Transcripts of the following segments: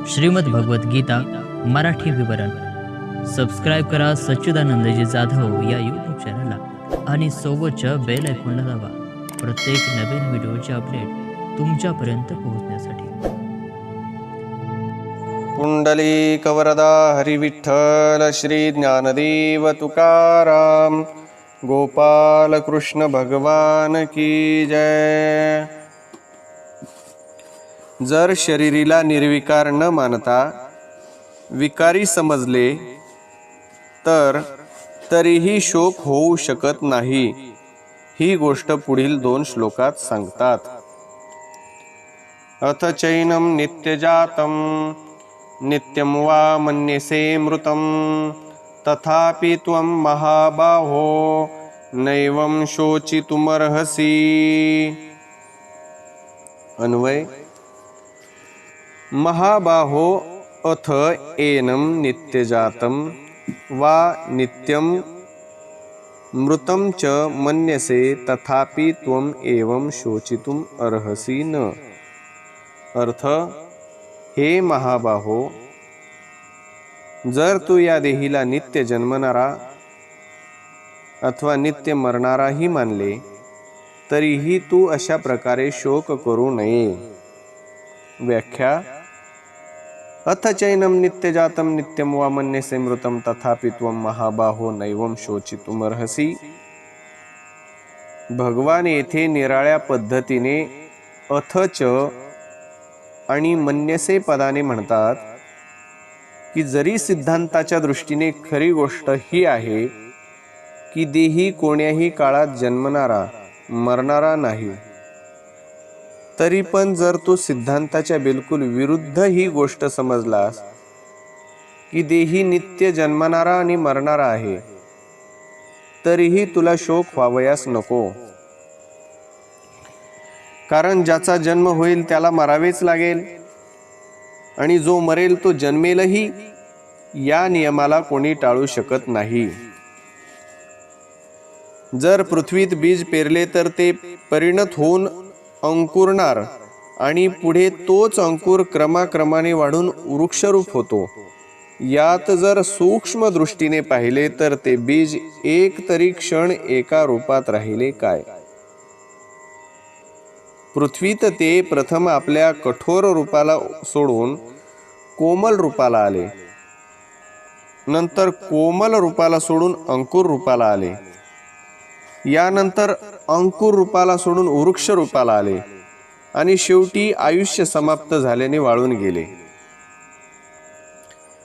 श्रीमद भगवत गीता मराठी विवरण. सबस्क्राईब करा सच्चिदानंदजी जाधव या यूट्यूब चॅनलला आणि सोबतच्या बेल आयकॉनला दाबा प्रत्येक नवीन व्हिडिओचे अपडेट तुमच्यापर्यंत पोहोचण्यासाठी. पुंडलीकवरदा हरिविठ्ठल श्री ज्ञानदेव तुकाराम गोपाल कृष्ण भगवान की जय. जर शरीरीला निर्विकार न मानता विकारी समजले तर तरीही शोक होऊ शकत नाही. ही गोष्ट पुढील 2 श्लोकात सांगतात. अथ चैनम नित्यजातम नित्यं वा मन्यसे मृतं तथापि त्वं महाबाहो नैवं शोचितुमर्हसि. अन्वय. महाबाहो अथ एनं नित्यजातं वा नित्यं मृतं च मन्यसे तथापि त्वं एवं शोचितुम अर्हसि न. अर्थ. हे महाबाहो, जर तू या देहीला नित्य जन्मणारा अथवा नित्य मरणाराही मानले तरीही तू अशा प्रकारे शोक करू नये. व्याख्या. अथ चैनम नित्यजातं नित्यं वा मन्यसे मृतं तथापि त्वं महाबाहो नैवं शोचितुमर्हसि. भगवान येथे निराळ्या पद्धतीने अथच आणि मन्यसे पदाने म्हणतात की जरी सिद्धांताच्या दृष्टीने खरी गोष्ट ही आहे की देही कोण्याही काळात जन्मणारा मरणारा नाही, तरी पण जर तू सिद्धांताच्या बिलकुल विरुद्ध ही गोष्ट समजलास की देही नित्य जन्मणारा आणि मरणारा आहे, तरीही तुला शोक व्हावयास नको. कारण ज्याचा जन्म होईल त्याला मरावेच लागेल आणि जो मरेल तो जन्मेलही. या नियमाला कोणी टाळू शकत नाही. जर पृथ्वीत बीज पेरले तर ते परिणत होऊन अंकुरणार आणि पुढे तोच अंकुर क्रमाक्रमाने वाढून वृक्षरूप होतो. यात जर सूक्ष्म दृष्टीने पाहिले तर ते बीज एक तरी क्षण एका रूपात राहिले काय. पृथ्वीत ते प्रथम आपल्या कठोर रूपाला सोडून कोमल रूपाला आले, नंतर कोमल रूपाला सोडून अंकुर रूपाला आले, यानंतर अंकुर रूपाला सोडून वृक्ष रूपाला आले आणि शेवटी आयुष्य समाप्त झाल्याने वाळून गेले.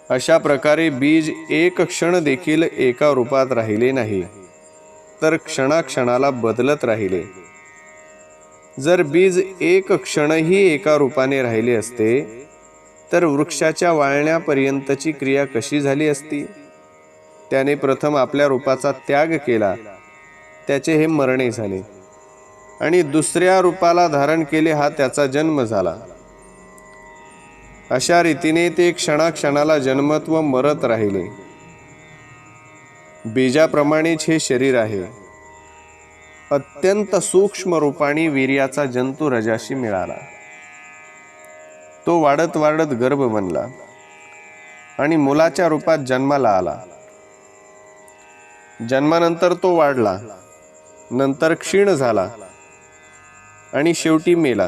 अशा प्रकारे बीज एक क्षण देखील एका रूपात राहिले नाही, तर क्षणाक्षणाला बदलत राहिले. जर बीज एक क्षणही एका रूपाने राहिले असते तर वृक्षाच्या वाळण्यापर्यंतची क्रिया कशी झाली असती. त्याने प्रथम आपल्या रूपाचा त्याग केला, त्याचे हे मरणे झाले, आणि दुसऱ्या रूपाला धारण केले, हा त्याचा जन्म झाला. अशा रीतीने ते क्षणाक्षणाला जन्मत व मरत राहिले. बीजाप्रमाणेच हे शरीर आहे. अत्यंत सूक्ष्म रूपाने वीर्याचा जंतू रजाशी मिळाला. तो वाढत वाढत गर्भ बनला आणि मुलाच्या रूपात जन्माला आला. जन्मानंतर तो वाढला, नंतर क्षीण झाला आणि शेवटी मेला.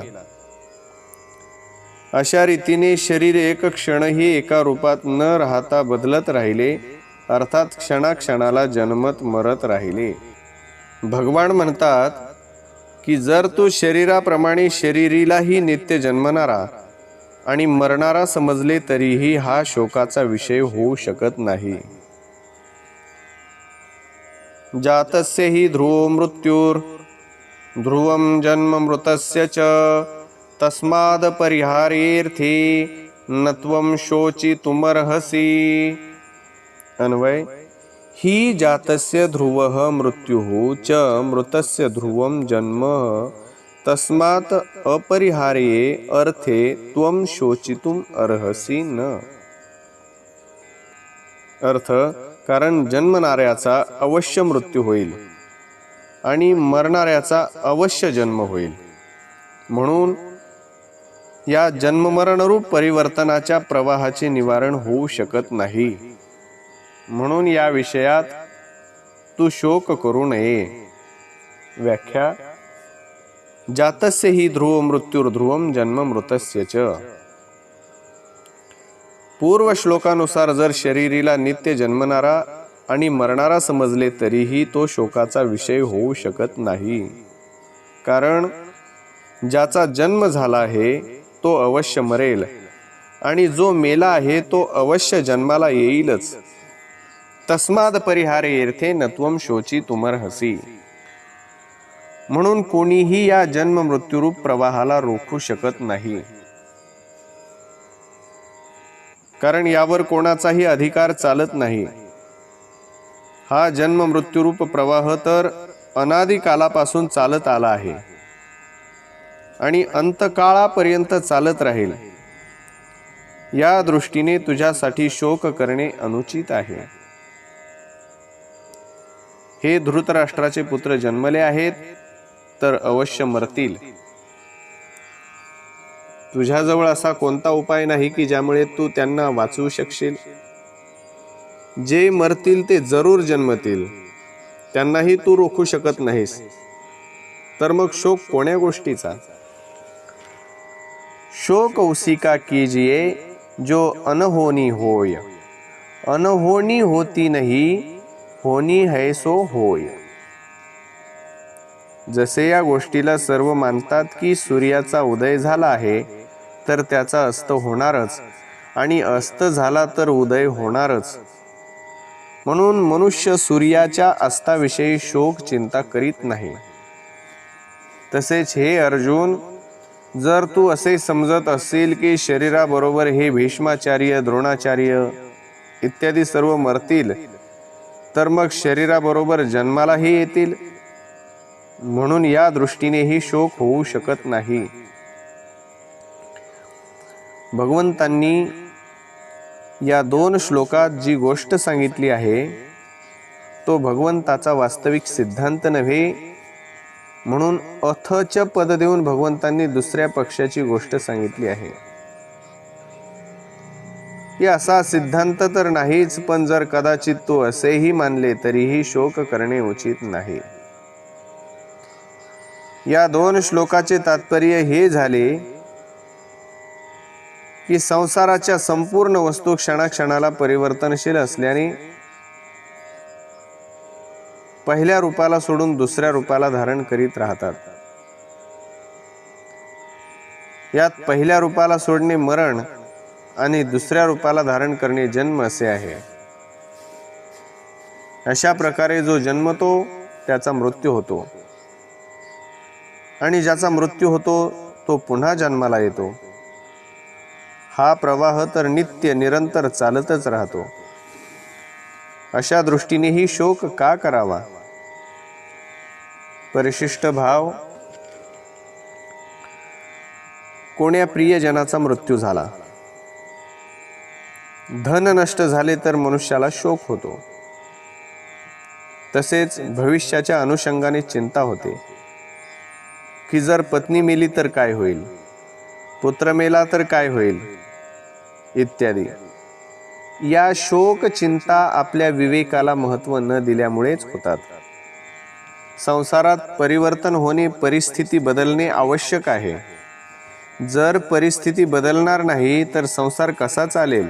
अशा रीतीने शरीर एक क्षणही एका रूपात न राहता बदलत राहिले, अर्थात क्षणाक्षणाला जन्मत मरत राहिले. भगवान म्हणतात की जर तू शरीराप्रमाणे शरीरीलाही नित्य जन्मणारा आणि मरणारा समजले तरीही हा शोकाचा विषय होऊ शकत नाही. जातस्य हि ध्रुवो मृत्युर ध्रुवं जन्म मृतस्य च तस्माद् परिहारेऽर्थे न त्वं शोचितुमर्हसि. अन्वय. ही जातस्य ध्रुवः मृत्युः च मृतस्य ध्रुवं जन्म तस्मात् अपरिहार्ये अर्थे त्वं शोचितुम अर्हसि न. अर्थ. कारण जन्मणाऱ्याचा अवश्य मृत्यू होईल आणि मरणाऱ्याचा अवश्य जन्म होईल. म्हणून या जन्ममरणरूप परिवर्तनाच्या प्रवाहाचे निवारण होऊ शकत नाही. म्हणून या विषयात तू शोक करू नये. व्याख्या: जातस्य हि ध्रुव मृत्युर्ध्रुवम जन्म मृतस्य च. पूर्व श्लोकानुसार जर शरीरीला नित्य जन्मणारा आणि मरणारा समजले तरीही तो शोकाचा विषय होऊ शकत नाही. कारण ज्याचा जन्म झाला आहे तो अवश्य मरेल आणि जो मेला आहे तो अवश्य जन्माला येईलच. तस्माद परिहारेर्थे नत्वम शोची तुमर्हसी. म्हणून कोणीही या जन्म मृत्यूरूप प्रवाहाला रोखू शकत नाही. कारण यावर कोणाचाही अधिकार चालत नाही. हा जन्म मृत्यूरूप प्रवाह तर अनादी कालापासून चालत आला आहे आणि अंतकाळापर्यंत चालत राहील. या दृष्टीने तुझ्यासाठी शोक करणे अनुचित आहे. हे धृतराष्ट्राचे पुत्र जन्मले आहेत तर अवश्य मरतील. तुझ्याजवळ असा कोणता उपाय नाही की ज्यामुळे तू त्यांना वाचवू शकशील. जे मरतील ते जरूर जन्मतील, त्यांनाही तू रोखू शकत नाहीस. तर मग शोक कोण्या गोष्टीचा? शोक उसी का कीजिए जो अनहोनी होय, अनहोनी होती नहीं, होनी है सो होय. जसे या गोष्टीला सर्व मानतात की सूर्याचा उदय झाला आहे तर त्याचा अस्त होणारच आणि अस्त झाला तर उदय होणारच. म्हणून मनुष्य सूर्याच्या अस्ताविषयी शोक चिंता करीत नाही. तसेच हे अर्जुन, जर तू असे समजत असेल की शरीराबरोबर हे भीष्माचार्य, द्रोणाचार्य इत्यादी सर्व मरतील तर मग शरीराबरोबर जन्मालाही येतील. म्हणून या दृष्टीनेही शोक होऊ शकत नाही. भगवंतांनी या 2 श्लोकात जी गोष्ट सांगितली आहे तो भगवंताचा वास्तविक सिद्धांत नव्हे. म्हणून अथच पद देऊन भगवंतांनी दुसऱ्या पक्षाची गोष्ट सांगितली आहे. ही असा सिद्धांत तर नाहीच, पण जर कदाचित तो असेही मानले तरीही शोक करणे उचित नाही. या 2 श्लोकाचे तात्पर्य हे झाले की संसाराच्या संपूर्ण वस्तू क्षणाक्षणाला परिवर्तनशील असल्याने पहिल्या रूपाला सोडून दुसऱ्या रूपाला धारण करीत राहतात. यात पहिल्या रूपाला सोडणे मरण आणि दुसऱ्या रूपाला धारण करणे जन्म असे आहे. अशा प्रकारे जो जन्मतो त्याचा मृत्यू होतो आणि ज्याचा मृत्यू होतो तो पुन्हा जन्माला येतो. हा प्रवाह तर नित्य निरंतर चालतच राहतो. अशा दृष्टीनेही शोक का करावा? परिशिष्ट भाव: कोण्या प्रियजनाचा मृत्यू झाला, धन नष्ट झाले तर मनुष्याला शोक होतो. तसेच भविष्याच्या अनुषंगाने चिंता होते की जर पत्नी मेली तर काय होईल, पुत्र मेला तर काय होईल इत्यादी. या शोक चिंता आपल्या विवेकाला महत्त्व न दिल्यामुळेच होतात. संसारात परिवर्तन होणे, परिस्थिती बदलणे आवश्यक आहे. जर परिस्थिती बदलणार नाही तर संसार कसा चालेल?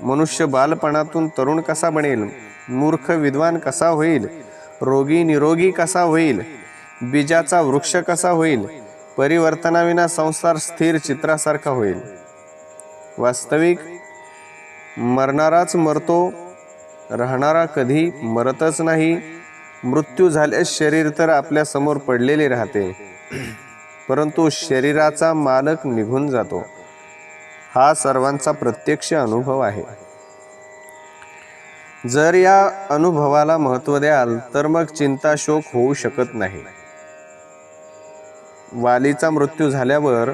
मनुष्य बालपणातून तरुण कसा बनेल, मूर्ख विद्वान कसा होईल, रोगी निरोगी कसा होईल, बीजाचा वृक्ष कसा होईल? परिवर्तनाविना संसार स्थिर चित्रासारखा होईल. वास्तविक मरणाराच मरतो, राहणारा कधी मरतच नाही. मृत्यू झाल्यास शरीर तर आपल्या समोर पडलेले राहते, परंतु शरीराचा मालक निघून जातो. हा सर्वांचा प्रत्यक्ष अनुभव आहे. जर या अनुभवाला महत्त्व द्याल तर मग चिंता शोक होऊ शकत नाही. वालीचा मृत्यू झाल्यावर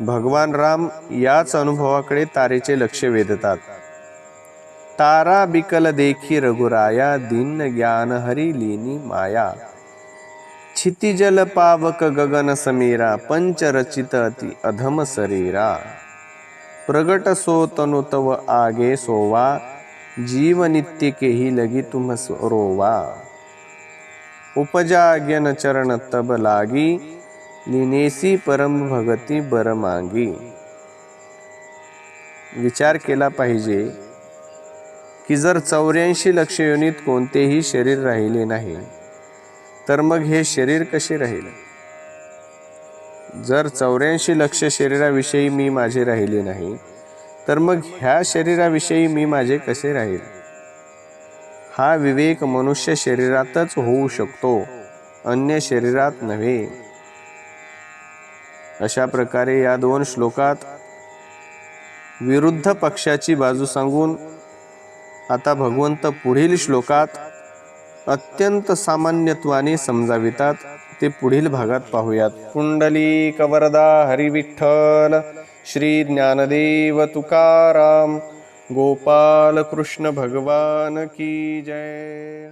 भगवान राम याच अनुभवाकडे तारेचे लक्ष वेधतात. तारा बिकल देखी रघुराया, दीन ज्ञान हरी लीनी माया. क्षितिजल पावक गगन समीरा पंचरचित अति अधम शरीरा प्रगट सो तनु तव आगे सोवा जीव नित्य के ही लगी तुम रोवा उपजा ज्ञान चरण तब लागी लिनेसी परम भगती बर मागी। विचार केला पाहिजे की जर 84 लक्ष योनीत कोणतेही शरीर राहिले नाही तर मग हे शरीर कसे राहील? जर 84 लक्ष शरीराविषयी मी माझे राहिले नाही तर मग ह्या शरीराविषयी मी माझे कसे राहील? हा विवेक मनुष्य शरीरातच होऊ शकतो, अन्य शरीरात नव्हे। अशा प्रकारे या 2 श्लोकात विरुद्ध पक्षाची बाजू सांगून आता भगवंत पुढील श्लोकात अत्यंत सामान्यत्वाने समजावितात। ते पुढील भागात पाहूयात। कुंडलिक वरदा हरी विठ्ठल श्री ज्ञानदेव तुकाराम गोपाल कृष्ण भगवान की जय।